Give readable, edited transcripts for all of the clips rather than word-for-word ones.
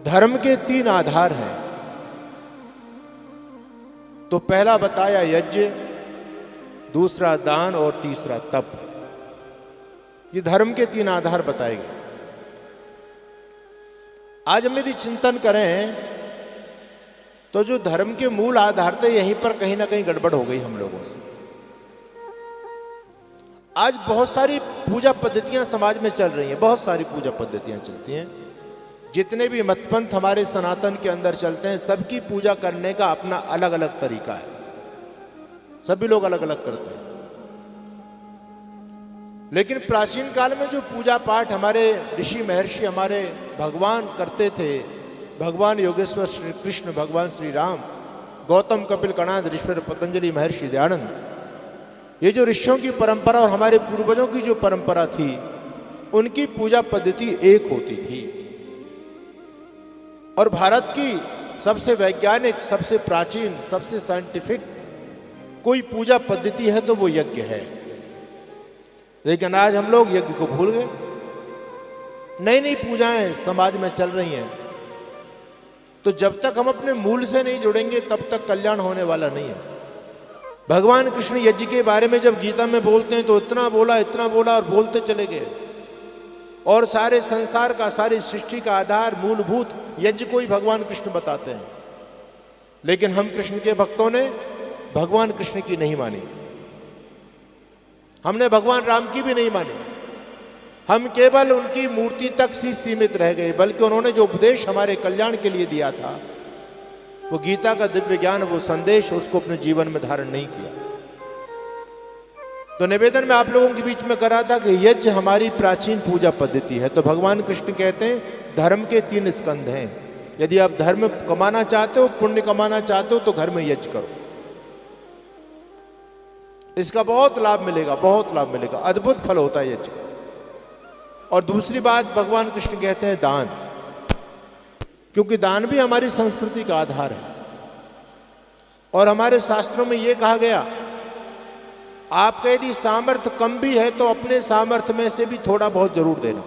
धर्म के 3 आधार हैं। तो पहला बताया यज्ञ, दूसरा दान और तीसरा तप। ये धर्म के 3 आधार बताए गए। आज हम यदि चिंतन करें तो जो धर्म के मूल आधार थे यहीं पर कहीं ना कहीं गड़बड़ हो गई हम लोगों से। आज बहुत सारी पूजा पद्धतियां समाज में चल रही हैं, बहुत सारी पूजा पद्धतियां चलती हैं। जितने भी मतपंथ हमारे सनातन के अंदर चलते हैं, सबकी पूजा करने का अपना अलग अलग तरीका है। सभी लोग अलग अलग करते हैं। लेकिन प्राचीन काल में जो पूजा पाठ हमारे ऋषि महर्षि, हमारे भगवान करते थे, भगवान योगेश्वर श्री कृष्ण, भगवान श्री राम, गौतम, कपिल, कणाद, ऋषिवर, पतंजलि, महर्षि दयानंद, ये जो ऋषियों की परंपरा और हमारे पूर्वजों की जो परंपरा थी, उनकी पूजा पद्धति एक होती थी। और भारत की सबसे वैज्ञानिक, सबसे प्राचीन, सबसे साइंटिफिक कोई पूजा पद्धति है तो वो यज्ञ है। लेकिन आज हम लोग यज्ञ को भूल गए। नई नई पूजाएं समाज में चल रही हैं। तो जब तक हम अपने मूल से नहीं जुड़ेंगे तब तक कल्याण होने वाला नहीं है। भगवान कृष्ण यज्ञ के बारे में जब गीता में बोलते हैं तो इतना बोला और बोलते चले गए। और सारे संसार का, सारी सृष्टि का आधार, मूलभूत यज्ञ को ही भगवान कृष्ण बताते हैं। लेकिन हम कृष्ण के भक्तों ने भगवान कृष्ण की नहीं मानी, हमने भगवान राम की भी नहीं मानी। हम केवल उनकी मूर्ति तक ही सीमित रह गए, बल्कि उन्होंने जो उपदेश हमारे कल्याण के लिए दिया था, वो गीता का दिव्य ज्ञान, वो संदेश, उसको अपने जीवन में धारण नहीं किया। तो निवेदन में आप लोगों के बीच में करा था कि यज्ञ हमारी प्राचीन पूजा पद्धति है। तो भगवान कृष्ण कहते हैं धर्म के 3 स्कंध हैं। यदि आप धर्म कमाना चाहते हो, पुण्य कमाना चाहते हो, तो घर में यज्ञ करो। इसका बहुत लाभ मिलेगा, बहुत लाभ मिलेगा, अद्भुत फल होता है यज्ञ का। और दूसरी बात भगवान कृष्ण कहते हैं दान, क्योंकि दान भी हमारी संस्कृति का आधार है। और हमारे शास्त्रों में यह कहा गया, आपका यदि सामर्थ्य कम भी है तो अपने सामर्थ्य में से भी थोड़ा बहुत जरूर देना।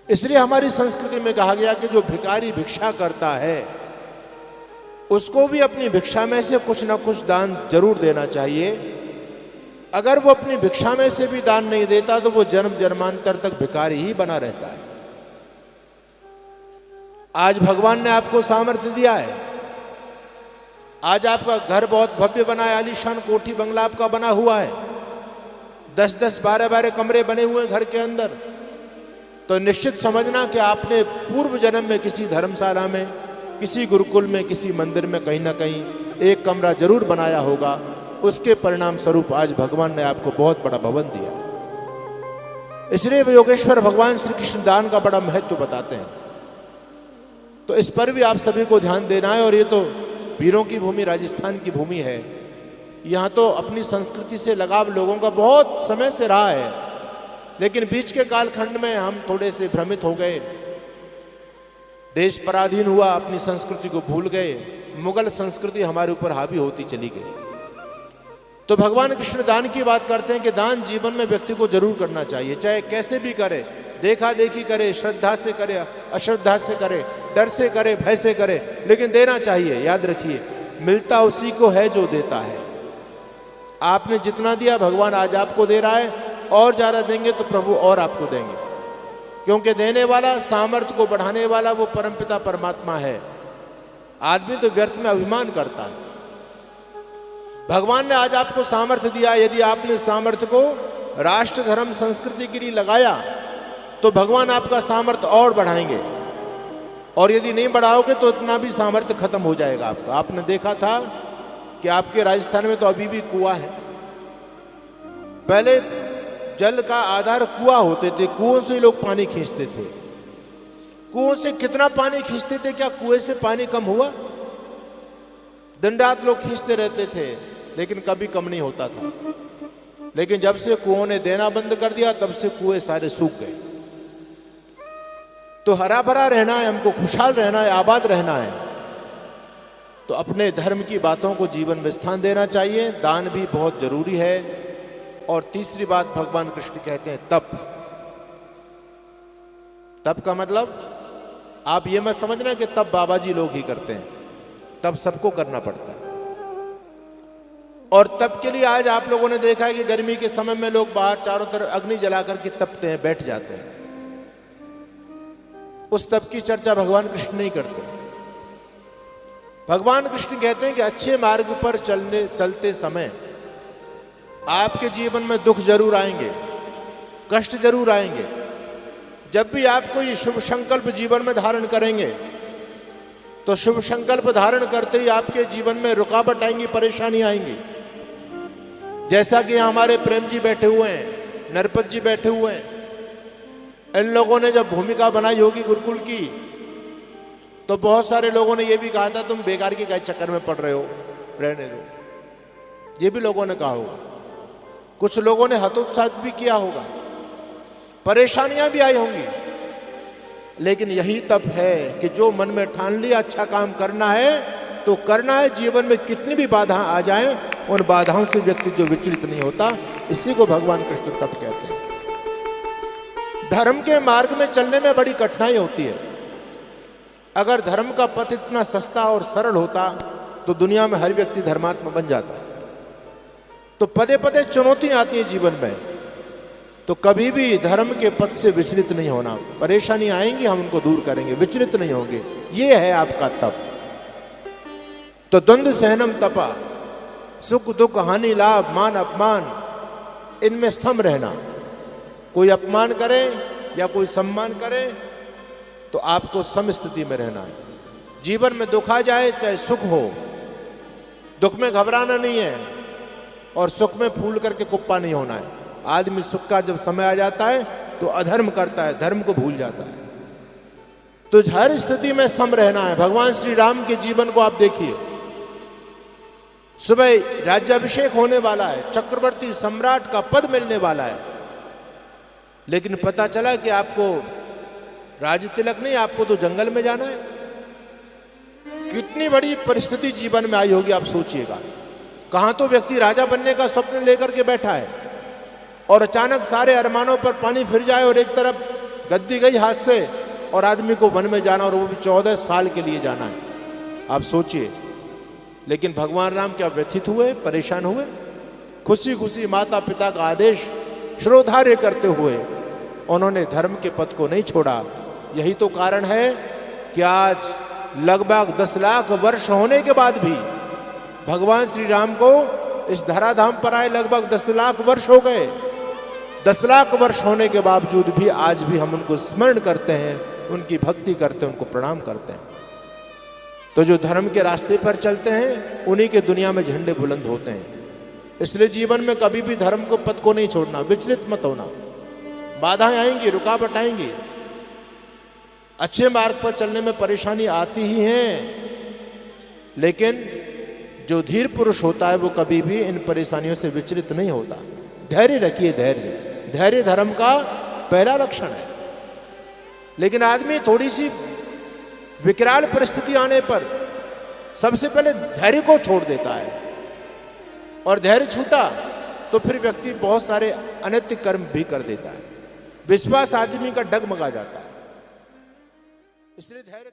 इसलिए हमारी संस्कृति में कहा गया कि जो भिखारी भिक्षा करता है उसको भी अपनी भिक्षा में से कुछ ना कुछ दान जरूर देना चाहिए। अगर वो अपनी भिक्षा में से भी दान नहीं देता तो वो जन्म जन्मांतर तक भिखारी ही बना रहता है। आज भगवान ने आपको सामर्थ्य दिया है, आज आपका घर बहुत भव्य बना है, आलीशान कोठी बंगला आपका बना हुआ है, 10-10, 12-12 कमरे बने हुए हैं घर के अंदर। तो निश्चित समझना कि आपने पूर्व जन्म में किसी धर्मशाला में, किसी गुरुकुल में, किसी मंदिर में कहीं ना कहीं एक कमरा जरूर बनाया होगा। उसके परिणाम स्वरूप आज भगवान ने आपको बहुत बड़ा भवन दिया। इसलिए योगेश्वर भगवान श्री कृष्ण दान का बड़ा महत्व बताते हैं। तो इस पर भी आप सभी को ध्यान देना है। और ये तो वीरों की भूमि, राजस्थान की भूमि है। यहाँ तो अपनी संस्कृति से लगाव लोगों का बहुत समय से रहा है, लेकिन बीच के कालखंड में हम थोड़े से भ्रमित हो गए, देश पराधीन हुआ, अपनी संस्कृति को भूल गए, मुगल संस्कृति हमारे ऊपर हावी होती चली गई। तो भगवान कृष्ण दान की बात करते हैं कि दान जीवन में व्यक्ति को जरूर करना चाहिए, चाहे कैसे भी करे, देखा देखी करे, श्रद्धा से करे, अश्रद्धा से करे, डर से करे, भय से करे, लेकिन देना चाहिए। याद रखिए, मिलता उसी को है जो देता है। आपने जितना दिया भगवान आज आपको दे रहा है, और ज्यादा देंगे तो प्रभु और आपको देंगे, क्योंकि देने वाला, सामर्थ्य को बढ़ाने वाला वो परमपिता परमात्मा है। आदमी तो व्यर्थ में अभिमान करता है। भगवान ने आज आपको सामर्थ्य दिया, यदि आपने सामर्थ्य को राष्ट्र, धर्म, संस्कृति के लिए लगाया तो भगवान आपका सामर्थ्य और बढ़ाएंगे। और यदि नहीं बढ़ाओगे तो इतना भी सामर्थ्य खत्म हो जाएगा आपका। आपने देखा था कि आपके राजस्थान में तो अभी भी कुआं है। पहले जल का आधार कुआं होते थे, कुओं से लोग पानी खींचते थे। कुओं से कितना पानी खींचते थे, क्या कुएं से पानी कम हुआ? दिन रात लोग खींचते रहते थे, लेकिन कभी कम नहीं होता था। लेकिन जब से कुओं ने देना बंद कर दिया, तब से कुएं सारे सूख गए। तो हरा भरा रहना है, हमको खुशहाल रहना है, आबाद रहना है, तो अपने धर्म की बातों को जीवन में स्थान देना चाहिए। दान भी बहुत जरूरी है। और तीसरी बात भगवान कृष्ण कहते हैं तप। तप का मतलब आप ये मत समझना कि तब बाबा जी लोग ही करते हैं, तब सबको करना पड़ता है। और तब के लिए आज आप लोगों ने देखा है कि गर्मी के समय में लोग बाहर चारों तरफ अग्नि जला करके तपते हैं, बैठ जाते हैं। उस तप की चर्चा भगवान कृष्ण नहीं करते। भगवान कृष्ण कहते हैं कि अच्छे मार्ग पर चलते समय आपके जीवन में दुख जरूर आएंगे, कष्ट जरूर आएंगे। जब भी आप कोई शुभ संकल्प जीवन में धारण करेंगे तो शुभ संकल्प धारण करते ही आपके जीवन में रुकावट आएंगी, परेशानी आएंगी। जैसा कि हमारे प्रेम जी बैठे हुए हैं, नरपत जी बैठे हुए हैं, इन लोगों ने जब भूमिका बनाई होगी गुरुकुल की तो बहुत सारे लोगों ने यह भी कहा था तुम बेकार के क्या चक्कर में पड़ रहे हो, रहने दो। ये भी लोगों ने कहा होगा। कुछ लोगों ने हतोत्साहित भी किया होगा, परेशानियां भी आई होंगी। लेकिन यही तप है कि जो मन में ठान लिया अच्छा काम करना है तो करना है। जीवन में कितनी भी बाधा आ जाए उन बाधाओं से व्यक्ति जो विचलित नहीं होता, इसी को भगवान कृष्ण तप कहते हैं। धर्म के मार्ग में चलने में बड़ी कठिनाई होती है। अगर धर्म का पथ इतना सस्ता और सरल होता तो दुनिया में हर व्यक्ति धर्मात्मा बन जाता। तो पदे पदे चुनौतियां आती हैं जीवन में, तो कभी भी धर्म के पथ से विचलित नहीं होना। परेशानी आएंगी, हम उनको दूर करेंगे, विचलित नहीं होंगे। ये है आपका तप। तो द्वंद्व सहनम तपा, सुख दुख हानि लाभ मान अपमान, इनमें सम रहना। कोई अपमान करे या कोई सम्मान करे तो आपको सम स्थिति में रहना है। जीवन में दुख आ जाए चाहे सुख हो, दुख में घबराना नहीं है और सुख में फूल करके कुप्पा नहीं होना है। आदमी सुख का जब समय आ जाता है तो अधर्म करता है, धर्म को भूल जाता है। तो हर स्थिति में सम रहना है। भगवान श्री राम के जीवन को आप देखिए, सुबह राज्याभिषेक होने वाला है, चक्रवर्ती सम्राट का पद मिलने वाला है, लेकिन पता चला कि आपको राज तिलक नहीं, आपको तो जंगल में जाना है। कितनी बड़ी परिस्थिति जीवन में आई होगी, आप सोचिएगा। कहां तो व्यक्ति राजा बनने का स्वप्न लेकर के बैठा है और अचानक सारे अरमानों पर पानी फिर जाए और एक तरफ गद्दी गई हाथ से और आदमी को वन में जाना, और वो भी 14 साल के लिए जाना है। आप सोचिए। लेकिन भगवान राम क्या व्यथित हुए, परेशान हुए? खुशी खुशी माता पिता का आदेश श्रोधार्य करते हुए उन्होंने धर्म के पथ को नहीं छोड़ा। यही तो कारण है कि आज लगभग 10 लाख वर्ष होने के बाद भी भगवान श्री राम को इस धराधाम पर आए लगभग 10 लाख वर्ष हो गए। 10 लाख वर्ष होने के बावजूद भी आज भी हम उनको स्मरण करते हैं, उनकी भक्ति करते हैं, उनको प्रणाम करते हैं। तो जो धर्म के रास्ते पर चलते हैं उन्हीं के दुनिया में झंडे बुलंद होते हैं। इसलिए जीवन में कभी भी धर्म को पथ को नहीं छोड़ना, विचलित मत होना। बाधाएं आएंगी, रुकावट आएंगी, अच्छे मार्ग पर चलने में परेशानी आती ही है, लेकिन जो धीर पुरुष होता है वो कभी भी इन परेशानियों से विचलित नहीं होता। धैर्य रखिए, धैर्य। धैर्य धर्म का पहला लक्षण है। लेकिन आदमी थोड़ी सी विकराल परिस्थिति आने पर सबसे पहले धैर्य को छोड़ देता है, और धैर्य छूटा तो फिर व्यक्ति बहुत सारे अनैतिक कर्म भी कर देता है। विश्वास आदमी का डगमगा जाता है। इसलिए धैर्य